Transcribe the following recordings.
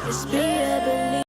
Just be a believer.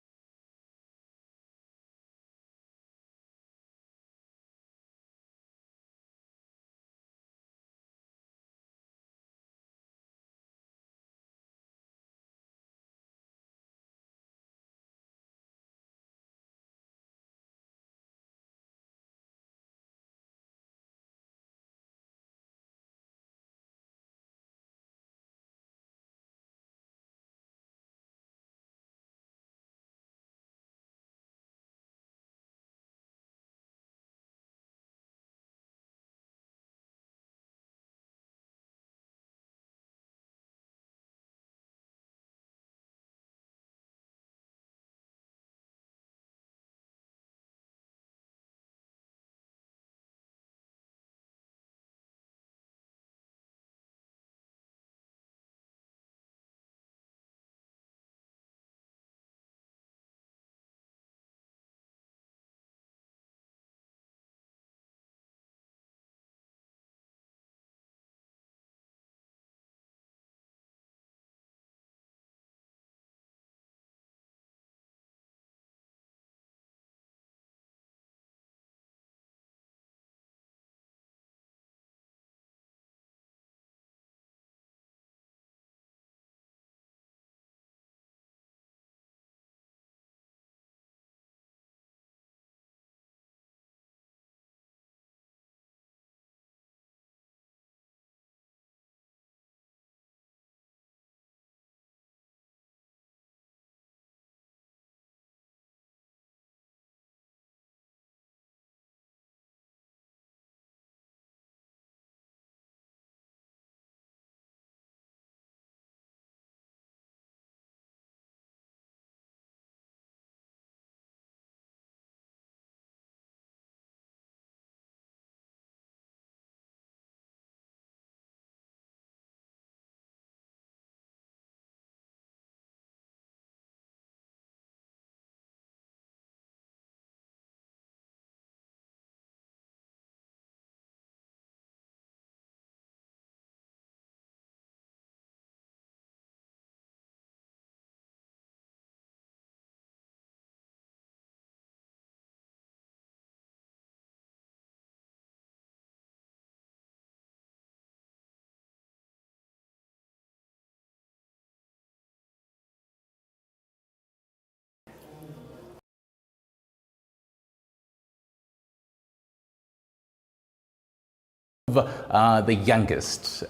The youngest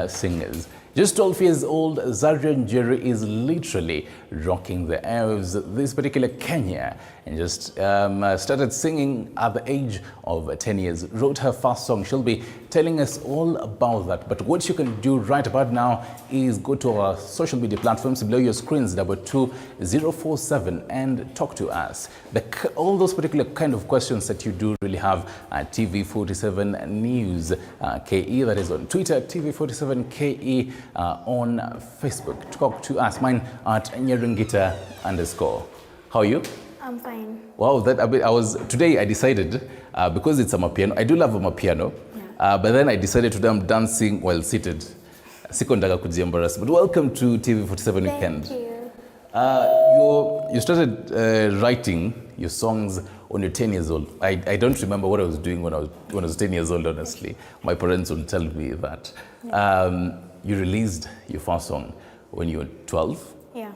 singers. Just 12 years old, Zaria Njeri is literally rocking the airwaves this particular Kenya, and just started singing at the age of 10 years. Wrote her first song. She'll be telling us all about that. But what you can do right about now is go to our social media platforms below your screens, 22047, and talk to us. All those particular kind of questions that you do really have at TV47 News KE, that is on Twitter, TV47 KE on Facebook. Talk to us. Mine at Nyerungita _. How are you? I'm fine. Wow, today I decided, because it's a mapiano, I do love a mapiano, but then I decided today I'm dancing while seated. Sikondaga kujiembarrass. But welcome to TV47 Weekend. Thank you. You started writing your songs when you're 10 years old. I don't remember what I was doing when I was 10 years old, honestly. My parents would tell me that. You released your first song when you were 12? Yeah,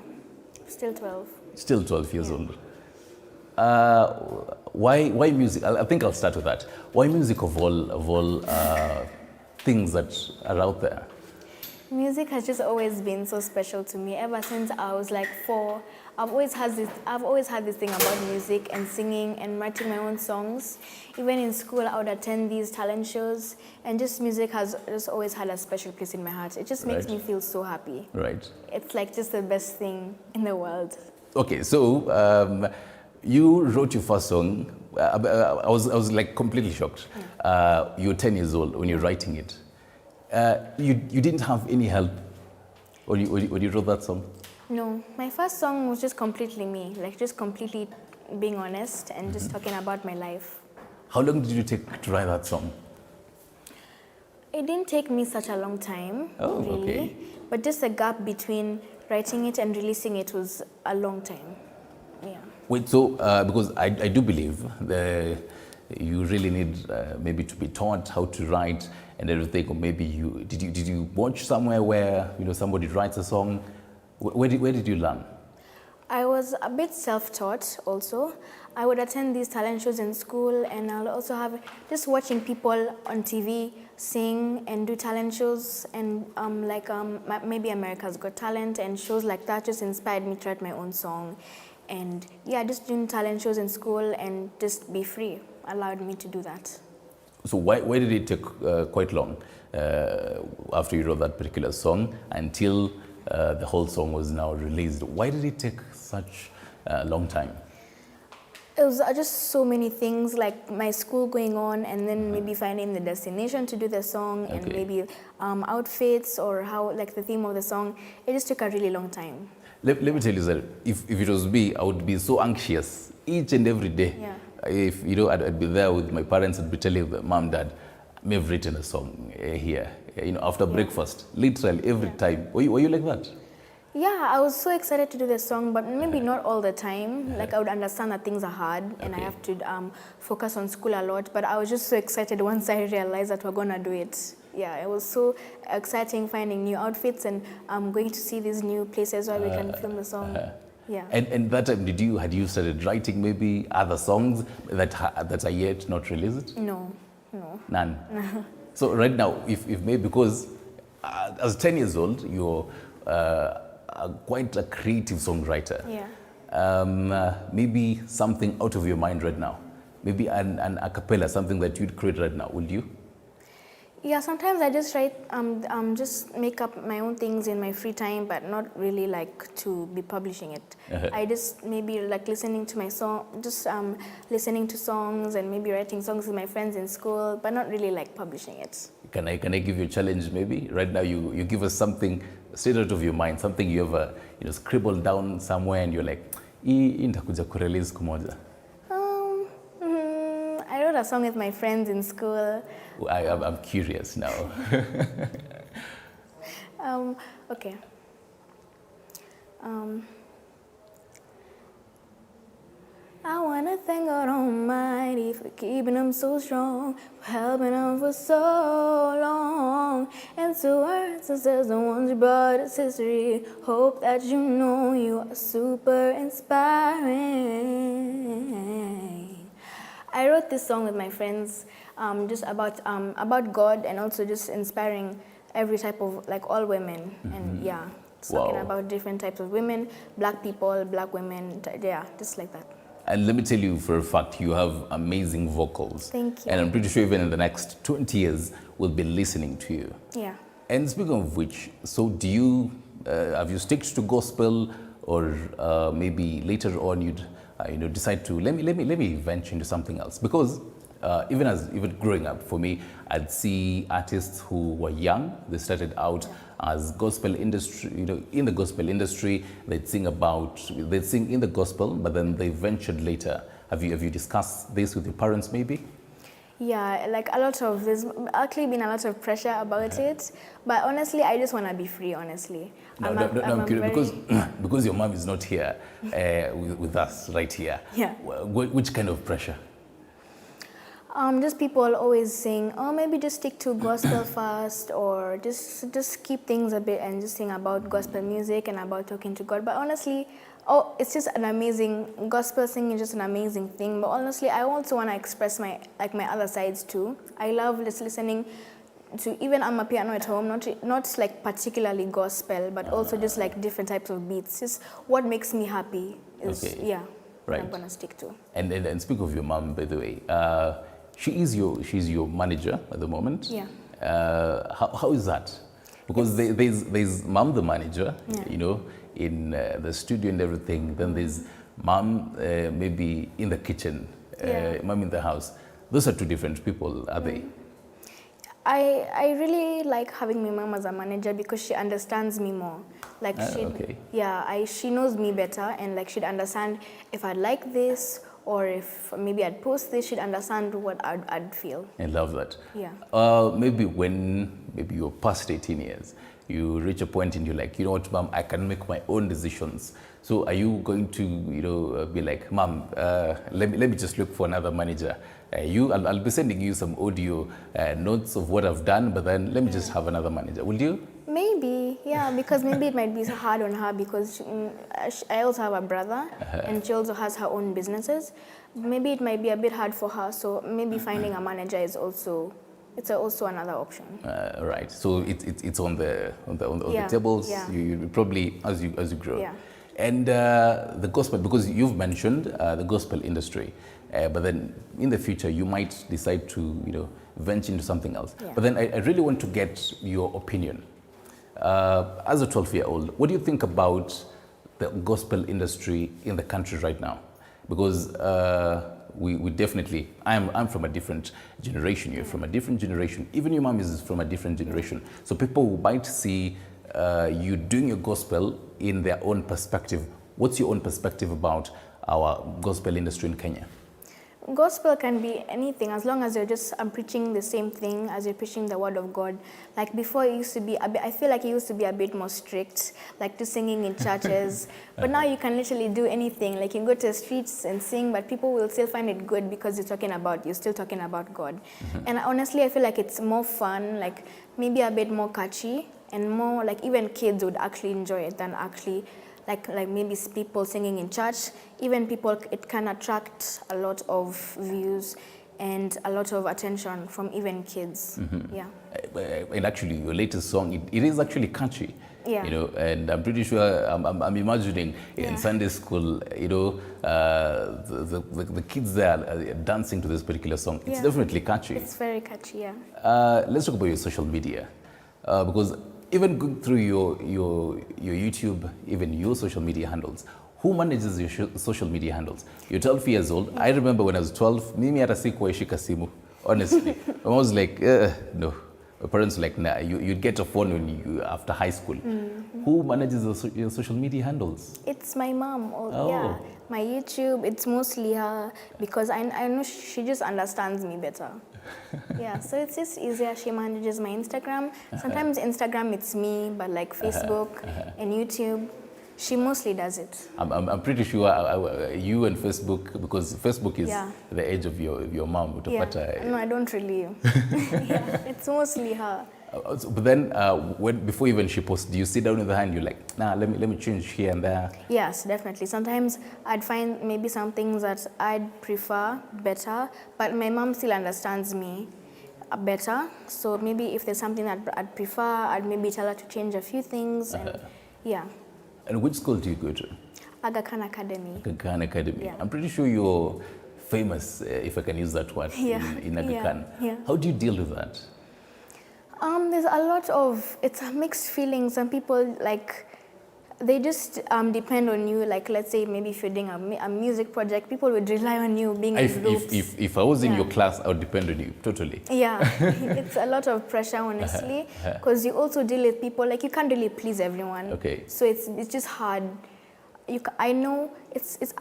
still 12. Still 12 years old. Why music? I think I'll start with that. Why music of all things that are out there? Music has just always been so special to me. Ever since I was like 4, I've always had this thing about music and singing and writing my own songs. Even in school, I would attend these talent shows, and just music has just always had a special place in my heart. It just makes me feel so happy. Right. It's like just the best thing in the world. Okay, so you wrote your first song. I was like completely shocked. You were 10 years old when you're writing it. You didn't have any help when you wrote that song? No, my first song was just completely me, like just completely being honest and just talking about my life. How long did you take to write that song? It didn't take me such a long time, really. Okay. But just a gap between writing it and releasing it was a long time. Yeah. Wait, so because I do believe you really need maybe to be taught how to write and everything, or maybe did you watch somewhere where somebody writes a song? Where did you learn? I was a bit self-taught also. I would attend these talent shows in school, and I'll also have just watching people on TV sing and do talent shows, and maybe America's Got Talent and shows like that just inspired me to write my own song. And yeah, just doing talent shows in school and just be free allowed me to do that. So why did it take quite long after you wrote that particular song until the whole song was now released? Why did it take such a long time? It was just so many things, like my school going on, and then maybe finding the destination to do the song, and maybe outfits or how, like, the theme of the song. It just took a really long time. Let me tell you, sir, if it was me, I would be so anxious each and every day. Yeah. If I'd be there with my parents, I'd be telling them, Mom, Dad, I've written a song here. After breakfast, literally every time. Were you like that? Yeah, I was so excited to do the song, but maybe not all the time. Like, I would understand that things are hard and I have to focus on school a lot, but I was just so excited once I realized that we're gonna do it. Yeah, it was so exciting finding new outfits and going to see these new places where we can film the song. Yeah. And that time, had you started writing maybe other songs that are yet not released? No. None? So right now, if maybe, because as 10 years old, you're quite a creative songwriter. Yeah. Maybe something out of your mind right now. Maybe an a cappella, something that you'd create right now, would you? Yeah, sometimes I just write, just make up my own things in my free time, but not really like to be publishing it. I just maybe like listening to my song, just listening to songs and maybe writing songs with my friends in school, but not really like publishing it. Can I give you a challenge maybe? Right now you give us something straight out of your mind, something you ever scribbled down somewhere and you're like, hii nitakuja kurelease kumoja. I wrote a song with my friends in school. I'm curious now. Okay. I wanna thank God Almighty for keeping them so strong, for helping them for so long. And to our ancestors, the ones who brought us history, hope that you know you are super inspiring. I wrote this song with my friends, just about God and also just inspiring every type of, like, all women. And yeah, talking about different types of women, black people, black women, yeah, just like that. And let me tell you for a fact, you have amazing vocals. Thank you. And I'm pretty sure even in the next 20 years, we'll be listening to you. Yeah. And speaking of which, so do you, have you stick to gospel, or maybe later on you'd decide to, let me venture into something else? Because even growing up, for me, I'd see artists who were young. They started out as gospel industry, in the gospel industry. They'd sing in the gospel, but then they ventured later. Have you discussed this with your parents, maybe? Yeah, like there's actually been a lot of pressure about it, but honestly, I just want to be free, honestly. I'm curious, because your mom is not here with us right here. Yeah. Which kind of pressure? Just people always saying, oh, maybe just stick to gospel first, or just keep things a bit and just sing about gospel music and about talking to God. But honestly, it's just an amazing, gospel singing is just an amazing thing. But honestly, I also want to express my other sides too. I love just listening to, even amapiano at home, not like particularly gospel, but also just like different types of beats. Just what makes me happy is, right. I'm gonna stick to. And speak of your mom, by the way. She's your manager at the moment. Yeah. How is that? Because there's mom the manager, in the studio and everything. Then there's mom maybe in the kitchen, mom in the house. Those are two different people, are they? I really like having my mom as a manager because she understands me more. Like she knows me better, and like she'd understand if I like this, or if maybe I'd post this, she'd understand what I'd feel. I love that. Yeah. Maybe when you're past 18 years, you reach a point and you're like, you know what, mom, I can make my own decisions. So are you going to, be like, mom, let me just look for another manager. I'll be sending you some audio notes of what I've done, but then let me just have another manager. Will you? Maybe, yeah, because maybe it might be hard on her because I also have a brother and she also has her own businesses. Maybe it might be a bit hard for her, so maybe finding a manager is also another option. Right. So it's on the Yeah, tables. yeah. You probably as you grow. Yeah. And the gospel, because you've mentioned the gospel industry, but then in the future you might decide to venture into something else. Yeah. But then I really want to get your opinion. As a 12-year-old, what do you think about the gospel industry in the country right now? Because we definitely, I'm from a different generation, you're from a different generation, even your mom is from a different generation. So people might see you doing your gospel in their own perspective. What's your own perspective about our gospel industry in Kenya? Gospel can be anything as long as you're just preaching the same thing as you're preaching the word of God. Like before, it used to be I feel like it used to be a bit more strict, like to singing in churches. But now you can literally do anything. Like you can go to the streets and sing, but people will still find it good because you're still talking about God. And honestly, I feel like it's more fun, like maybe a bit more catchy and more like even kids would actually enjoy it than actually like maybe people singing in church. Even people, it can attract a lot of views and a lot of attention from even kids. Yeah. And actually, your latest song, it is actually catchy. Yeah. And I'm pretty sure, I'm imagining in Sunday school, the kids there are dancing to this particular song. It's definitely catchy. It's very catchy, yeah. Let's talk about your social media, because even going through your YouTube, even your social media handles, who manages your social media handles? You're 12 years old. I remember when I was 12, mimi hata sikuwaishika simu, honestly. I was like, no. My parents were like, nah, you'd get a phone after high school. Who manages your social media handles? It's my mom. Yeah. My YouTube, it's mostly her because I know she just understands me better. Yeah, so it's just easier. She manages my Instagram. Sometimes Instagram it's me, but like Facebook and YouTube, she mostly does it. I'm pretty sure you and Facebook, because Facebook is the age of your mom. No, I don't really. Yeah, it's mostly her. But then, before even she posts, do you sit down with her and you're like, nah, let me change here and there? Yes, definitely. Sometimes I'd find maybe some things that I'd prefer better, but my mom still understands me better. So maybe if there's something that I'd prefer, I'd maybe tell her to change a few things. And yeah. And which school do you go to? Aga Khan Academy. Aga Khan Academy. Yeah. I'm pretty sure you're famous, if I can use that word, in Aga Khan. Yeah. How do you deal with that? There's a lot of, it's a mixed feelings. Some people, like, they just depend on you. Like, let's say maybe if you're doing a music project, people would rely on you being in groups. If I was in your class, I would depend on you, totally. Yeah, it's a lot of pressure, honestly, because you also deal with people, like, you can't really please everyone. Okay. So it's just hard. I know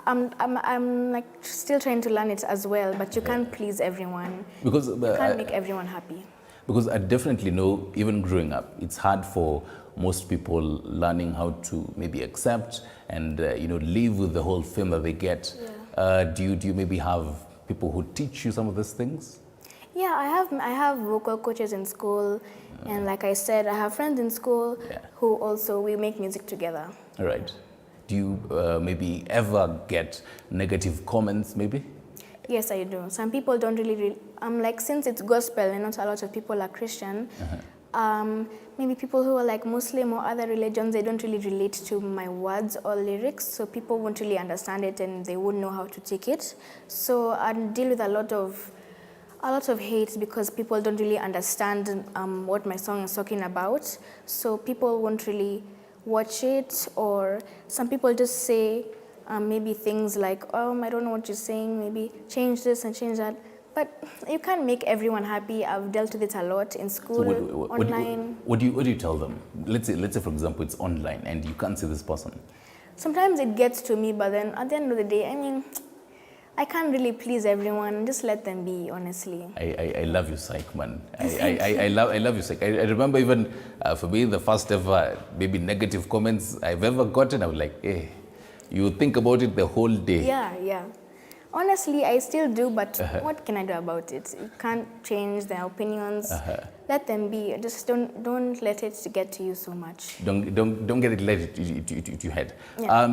I'm like still trying to learn it as well, but you can't please everyone. Because you can't make everyone happy. Because I definitely know, even growing up, it's hard for most people learning how to maybe accept and live with the whole fame that they get. Yeah. Do you maybe have people who teach you some of these things? Yeah, I have vocal coaches in school, and like I said, I have friends in school who also we make music together. All right. Do you maybe ever get negative comments, maybe? Yes, I do. Some people don't really like, since it's gospel and not a lot of people are Christian, maybe people who are like Muslim or other religions, they don't really relate to my words or lyrics, so people won't really understand it and they wouldn't know how to take it. So I deal with a lot of hate because people don't really understand what my song is talking about. So people won't really watch it, or some people just say maybe things like, I don't know what you're saying, maybe change this and change that. But you can't make everyone happy. I've dealt with it a lot in school, online. What do you tell them? Let's say, for example, it's online and you can't see this person. Sometimes it gets to me, but then at the end of the day, I can't really please everyone. Just let them be, honestly. I love your psych, man. I love your psych. I remember even for me, the first ever maybe negative comments I've ever gotten, I was like, hey, you think about it the whole day. Yeah, yeah. Honestly, I still do, but what can I do about it? You can't change their opinions. Let them be. Just don't let it get to you so much. Don't get it let it to your head. Yeah.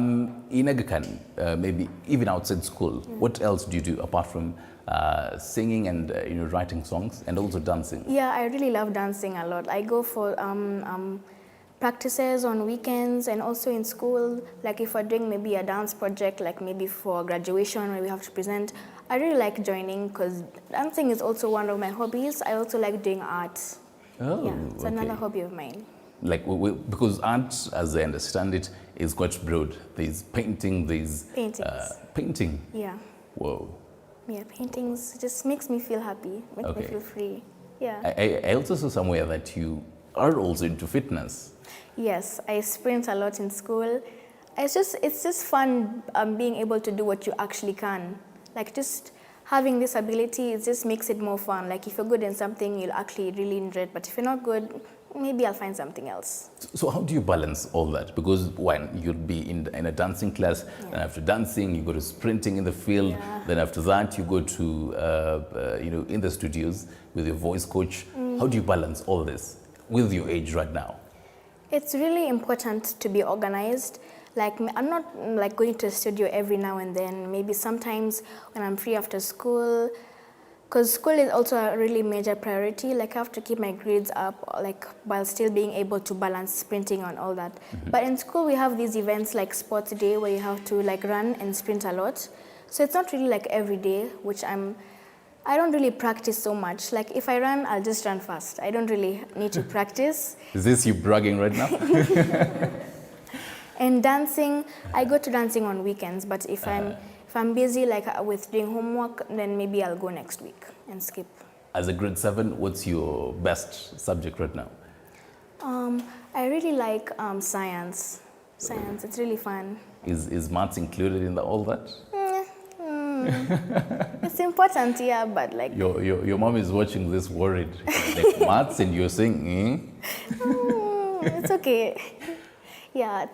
In Aga Khan, maybe even outside school, what else do you do apart from singing and writing songs and also dancing? Yeah, I really love dancing a lot. I go for practices on weekends and also in school. Like if we're doing maybe a dance project, like maybe for graduation where we have to present, I really like joining because dancing is also one of my hobbies. I also like doing art. Oh, Yeah, it's another hobby of mine. Like because art, as I understand it, is quite broad. There's painting, there's Paintings. painting. Yeah. Whoa. Yeah, paintings just makes me feel happy, makes me feel free. Yeah. I also saw somewhere that you are also into fitness. Yes, I sprint a lot in school. It's just fun being able to do what you actually can. Like just having this ability, it just makes it more fun. Like if you're good in something, you'll actually really enjoy it. But if you're not good, maybe I'll find something else. So how do you balance all that? Because one, you'd be in a dancing class, and after dancing, you go to sprinting in the field. Then after that, you go to in the studios with your voice coach. How do you balance all this with your age right now? It's really important to be organized. Like I'm not like going to a studio every now and then. Maybe sometimes when I'm free after school, because school is also a really major priority. Like I have to keep my grades up, like while still being able to balance sprinting and all that. But in school we have these events like sports day where you have to like run and sprint a lot. So it's not really like every day, which I don't really practice so much. Like if I run, I'll just run fast. I don't really need to practice. Is this you bragging right now? And dancing, I go to dancing on weekends, but if I'm busy like with doing homework, then maybe I'll go next week and skip. As a grade 7, what's your best subject right now? I really like science. Science, it's really fun. Is maths included in all that? It's important, yeah, but like... Your mom is watching this worried. Like maths and you're saying, it's okay. Yeah,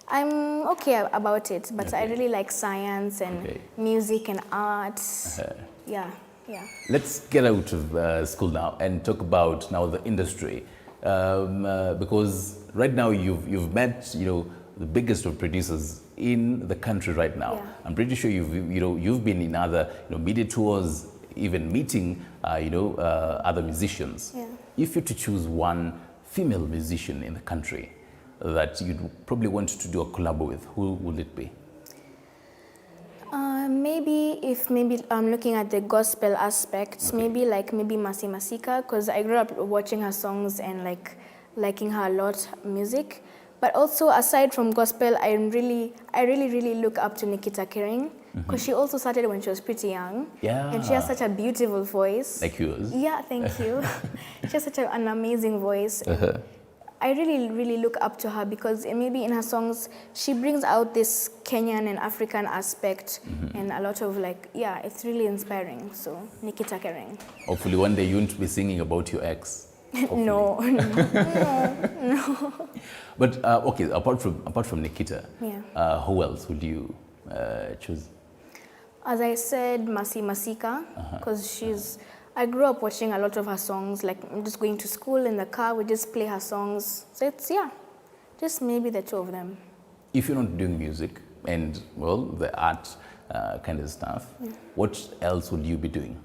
I'm okay about it, but I really like science and music and art. Yeah. Let's get out of school now and talk about now the industry, because right now you've met the biggest of producers in the country right now. Yeah. I'm pretty sure you've been in other media tours, even meeting other musicians. Yeah. If you're to choose one female musician in the country that you'd probably want to do a collab with, who would it be? Maybe I'm looking at the gospel aspects, maybe Masi Masika, because I grew up watching her songs and liking her a lot, music. But also aside from gospel, I really look up to Nikita Kering, because she also started when she was pretty young. Yeah. And she has such a beautiful voice. Like yours. Yeah, thank you. She has such an amazing voice. I really look up to her because maybe in her songs, she brings out this Kenyan and African aspect and a lot of it's really inspiring. So, Nikita Kering. Hopefully one day you won't be singing about your ex. No. But okay, apart from Nikita, who else would you choose? As I said, Masi Masika, because I grew up watching a lot of her songs. Like I'm just going to school in the car, we just play her songs. So it's just maybe the two of them. If you're not doing music and the art kind of stuff, what else would you be doing?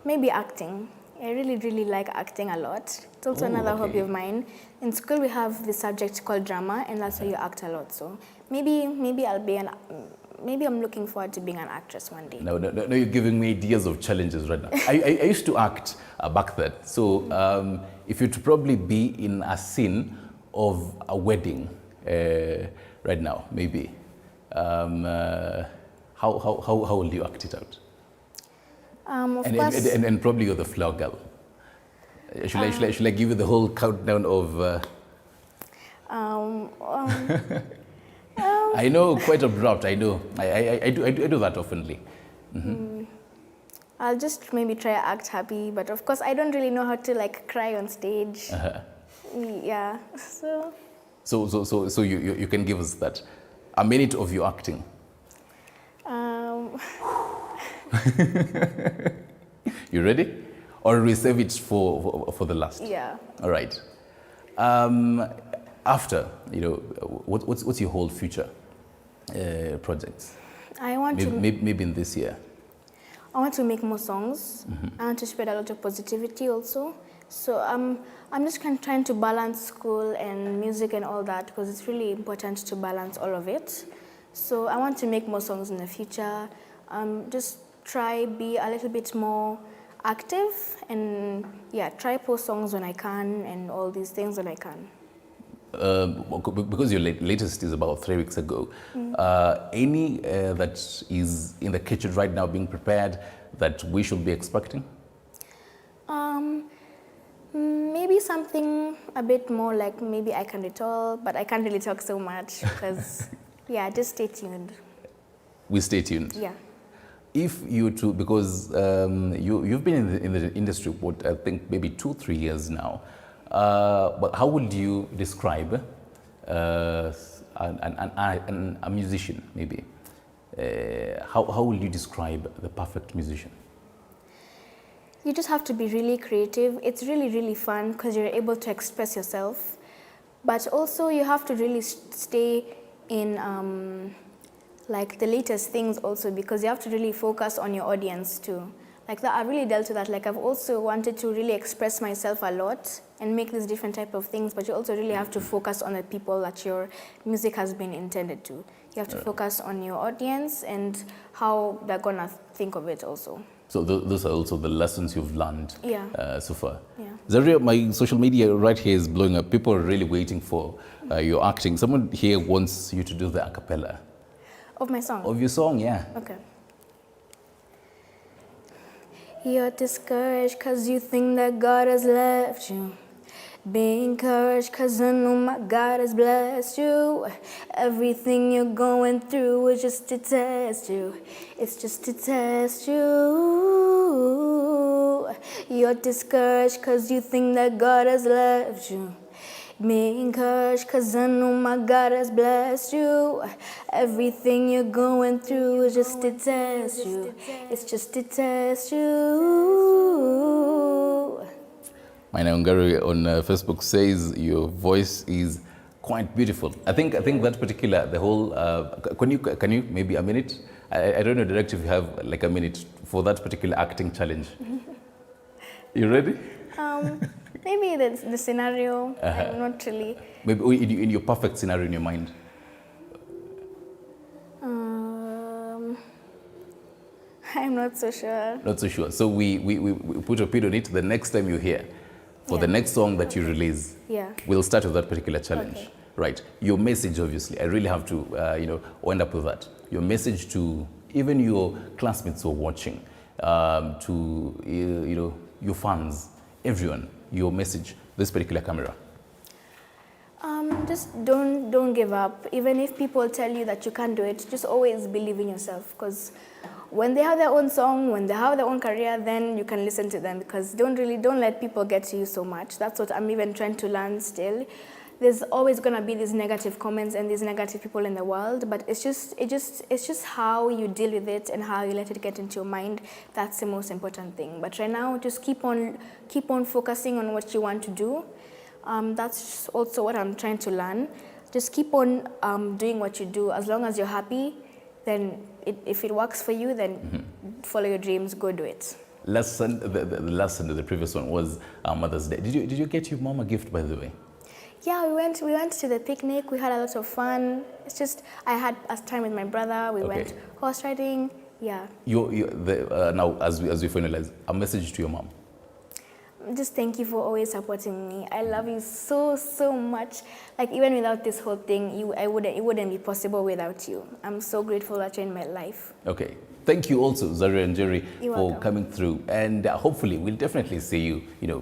Maybe acting. I really like acting a lot. It's also another hobby of mine. In school we have this subject called drama, and that's where you act a lot. So maybe maybe I'm looking forward to being an actress one day. No, you're giving me ideas of challenges right now. I used to act back then. So if you'd probably be in a scene of a wedding right now, maybe, how will you act it out? Of course. And probably you're the flower girl. Should I give you the whole countdown of... I know, quite abrupt. I know. I do that oftenly. I'll just maybe try to act happy, but of course I don't really know how to like cry on stage. Yeah, so. So you can give us that a minute of you acting. You ready? Or we save it for the last? Yeah. All right. After, what's your whole future projects? I want to Maybe in this year. I want to make more songs. I want to spread a lot of positivity also. So I'm just trying to balance school and music and all that because it's really important to balance all of it. So I want to make more songs in the future. Just try be a little bit more active and yeah, try post songs when I can and all these things when I can. Because your latest is about 3 weeks ago, any that is in the kitchen right now being prepared that we should be expecting? Maybe something a bit more like maybe I Can Retell, but I can't really talk so much because, yeah, just stay tuned. We stay tuned. Yeah. If you two, because you've been in the industry, what I think maybe 2-3 years now, but how would you describe a musician, maybe? How will you describe the perfect musician? You just have to be really creative. It's really, really fun because you're able to express yourself. But also you have to really stay in like the latest things also because you have to really focus on your audience too. Like that, I really dealt with that. Like I've also wanted to really express myself a lot and make these different type of things, but you also really have to focus on the people that your music has been intended to. You have to focus on your audience and how they're gonna think of it also. So those are also the lessons you've learned so far. Yeah. Zaria, my social media right here is blowing up. People are really waiting for your acting. Someone here wants you to do the a cappella. Of my song? Of your song, yeah. Okay. You're discouraged cause you think that God has left you. Be encouraged cause I know my God has blessed you. Everything you're going through is just to test you. It's just to test you. You're discouraged cause you think that God has left you. Be encouraged cause I know my God has blessed you. Everything you're going through is just to test you. It's just to test you. My Njeri on Facebook says your voice is quite beautiful. I think that particular, the whole, can you maybe a minute? I don't know, Director, if you have like a minute for that particular acting challenge. You ready? Maybe the scenario, I'm not really. Maybe in your perfect scenario in your mind. I'm not so sure. Not so sure. So we put a pin on it. The next time you're here, for the next song that you release, we'll start with that particular challenge. Okay. Right. Your message, obviously, I really have to, end up with that. Your message to even your classmates who are watching, to, your fans, everyone, your message, this particular camera. Just don't give up. Even if people tell you that you can't do it, just always believe in yourself. Because when they have their own song, when they have their own career, then you can listen to them. Because don't let people get to you so much. That's what I'm even trying to learn still. There's always gonna be these negative comments and these negative people in the world, but it's just how you deal with it and how you let it get into your mind. That's the most important thing. But right now, just keep on focusing on what you want to do. That's also what I'm trying to learn. Just keep on doing what you do. As long as you're happy, then if it works for you, then follow your dreams, go do it. The lesson of the previous one was Mother's Day. Did you get your mom a gift, by the way? Yeah, we went to the picnic. We had a lot of fun. It's just I had a time with my brother. We went horse riding. Yeah. Now, as we finalize, a message to your mom. Just thank you for always supporting me. I love you so much. Like even without this whole thing, it wouldn't be possible without you. I'm so grateful that you're in my life. Okay. Thank you also, Zaria Njeri, for coming through. And hopefully we'll definitely see you,